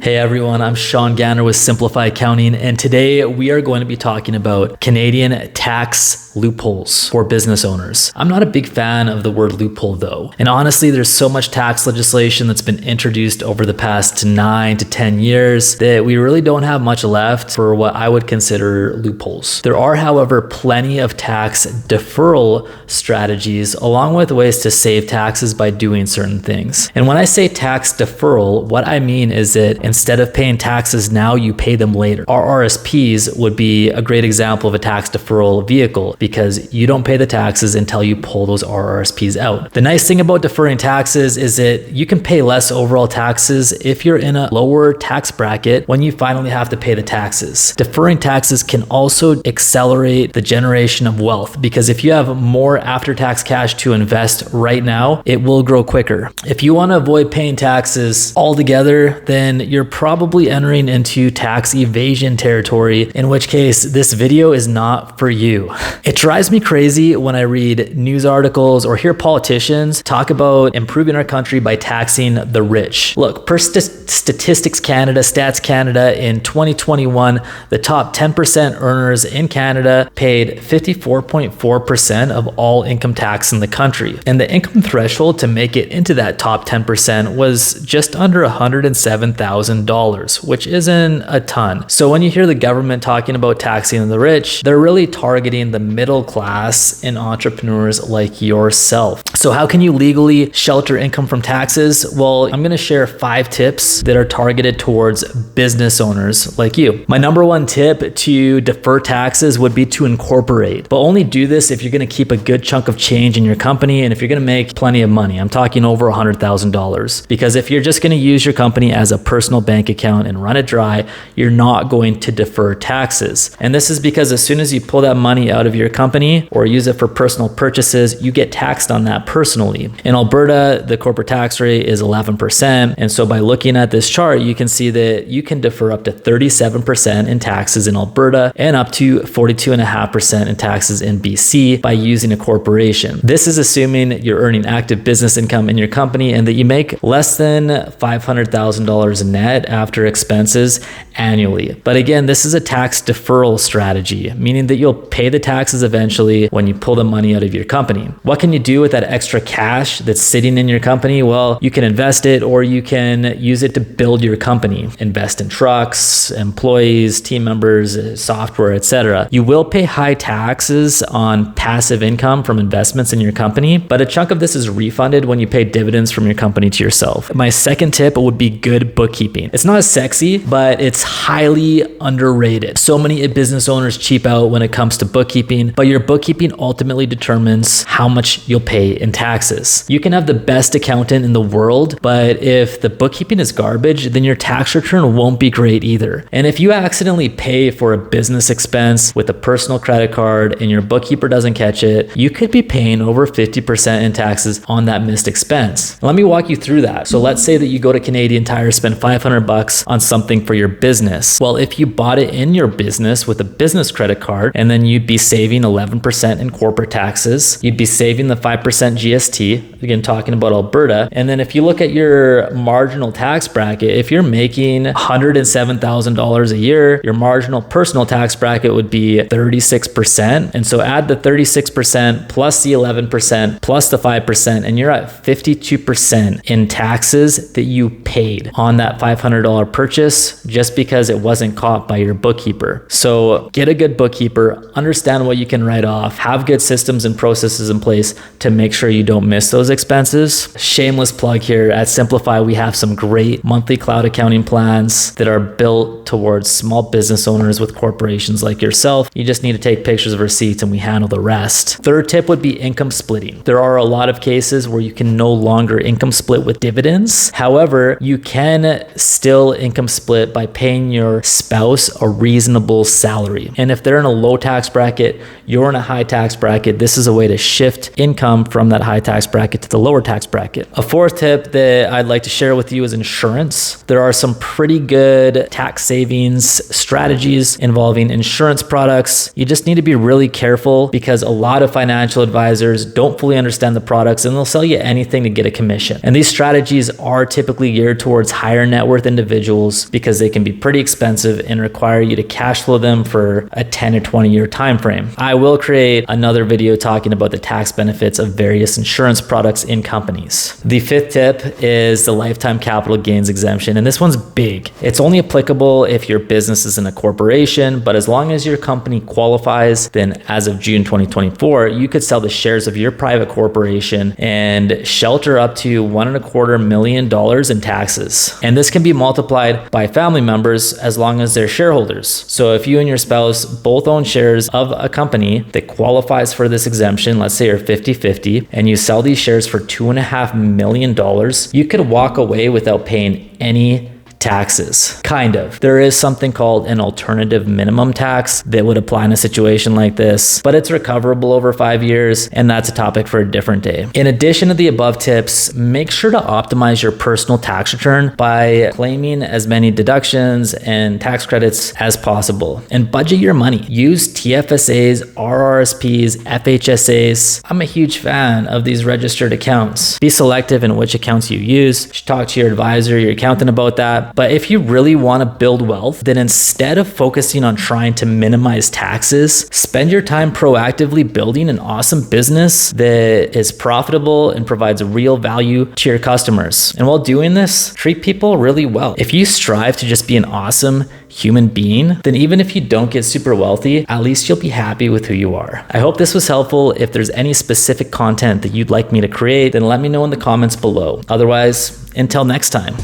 Hey everyone, I'm Sean Ganner with Simplify Accounting, and today we are going to be talking about Canadian tax loopholes for business owners. I'm not a big fan of the word loophole though, and honestly there's so much tax legislation that's been introduced over the past 9 to 10 years that we really don't have much left for what I would consider loopholes. There are, however, plenty of tax deferral strategies along with ways to save taxes by doing certain things. And when I say tax deferral, what I mean is that instead of paying taxes now, you pay them later. RRSPs would be a great example of a tax deferral vehicle because you don't pay the taxes until you pull those RRSPs out. The nice thing about deferring taxes is that you can pay less overall taxes if you're in a lower tax bracket when you finally have to pay the taxes. Deferring taxes can also accelerate the generation of wealth because if you have more after-tax cash to invest right now, it will grow quicker. If you want to avoid paying taxes altogether, then you're probably entering into tax evasion territory, in which case this video is not for you. It drives me crazy when I read news articles or hear politicians talk about improving our country by taxing the rich. Look, per Statistics Canada, Stats Canada, in 2021, the top 10% earners in Canada paid 54.4% of all income tax in the country. And the income threshold to make it into that top 10% was just under $107,000, which isn't a ton. So when you hear the government talking about taxing the rich, they're really targeting the middle class and entrepreneurs like yourself. So how can you legally shelter income from taxes? Well, I'm going to share 5 tips that are targeted towards business owners like you. My number one tip to defer taxes would be to incorporate, but only do this if you're going to keep a good chunk of change in your company and if you're going to make plenty of money. I'm talking over $100,000, because if you're just going to use your company as a personal bank account and run it dry, you're not going to defer taxes. And this is because as soon as you pull that money out of your company or use it for personal purchases, you get taxed on that personally. In Alberta, the corporate tax rate is 11%. And so by looking at this chart, you can see that you can defer up to 37% in taxes in Alberta and up to 42.5% in taxes in BC by using a corporation. This is assuming you're earning active business income in your company and that you make less than $500,000 net after expenses annually. But again, this is a tax deferral strategy, meaning that you'll pay the taxes eventually when you pull the money out of your company. What can you do with that extra cash that's sitting in your company? Well, you can invest it or you can use it to build your company. Invest in trucks, employees, team members, software, etc. You will pay high taxes on passive income from investments in your company, but a chunk of this is refunded when you pay dividends from your company to yourself. My second tip would be good bookkeeping. It's not as sexy, but it's highly underrated. So many business owners cheap out when it comes to bookkeeping, but your bookkeeping ultimately determines how much you'll pay in taxes. You can have the best accountant in the world, but if the bookkeeping is garbage, then your tax return won't be great either. And if you accidentally pay for a business expense with a personal credit card and your bookkeeper doesn't catch it, you could be paying over 50% in taxes on that missed expense. Let me walk you through that. So let's say that you go to Canadian Tire, spend $500 on something for your business. Well, if you bought it in your business with a business credit card, and then you'd be saving 11% in corporate taxes, you'd be saving the 5% GST, again, talking about Alberta. And then if you look at your marginal tax bracket, if you're making $107,000 a year, your marginal personal tax bracket would be 36%. And so add the 36% plus the 11% plus the 5%, and you're at 52% in taxes that you paid on that $500 purchase just because it wasn't caught by your bookkeeper. So get a good bookkeeper, understand what you can write off, have good systems and processes in place to make sure you don't miss those expenses. Shameless plug here, at Simplify, we have some great monthly cloud accounting plans that are built towards small business owners with corporations like yourself. You just need to take pictures of receipts and we handle the rest. Third tip would be income splitting. There are a lot of cases where you can no longer income split with dividends. However, you can still income split by paying your spouse a reasonable salary. And if they're in a low tax bracket, you're in a high tax bracket, this is a way to shift income from that high tax bracket to the lower tax bracket. A fourth tip that I'd like to share with you is insurance. There are some pretty good tax savings strategies involving insurance products. You just need to be really careful because a lot of financial advisors don't fully understand the products and they'll sell you anything to get a commission. And these strategies are typically geared towards higher net worth individuals because they can be pretty expensive and require you to cash flow them for a 10 or 20 year time frame. I will create another video talking about the tax benefits of various insurance products in companies. The fifth tip is the lifetime capital gains exemption, and this one's big. It's only applicable if your business is in a corporation, but as long as your company qualifies, then as of June 2024, you could sell the shares of your private corporation and shelter up to $1.25 million in taxes. And this can be multiplied by family members as long as they're shareholders. So if you and your spouse both own shares of a company that qualifies for this exemption, let's say you're 50-50, and you sell these shares for $2.5 million, you could walk away without paying any taxes. Kind of. There is something called an alternative minimum tax that would apply in a situation like this, but it's recoverable over 5 years, and that's a topic for a different day. In addition to the above tips, make sure to optimize your personal tax return by claiming as many deductions and tax credits as possible, and budget your money. Use TFSAs, RRSPs, FHSAs. I'm a huge fan of these registered accounts. Be selective in which accounts you use. You should talk to your advisor, your accountant about that. But if you really want to build wealth, then instead of focusing on trying to minimize taxes, spend your time proactively building an awesome business that is profitable and provides real value to your customers. And while doing this, treat people really well. If you strive to just be an awesome human being, then even if you don't get super wealthy, at least you'll be happy with who you are. I hope this was helpful. If there's any specific content that you'd like me to create, then let me know in the comments below. Otherwise, until next time.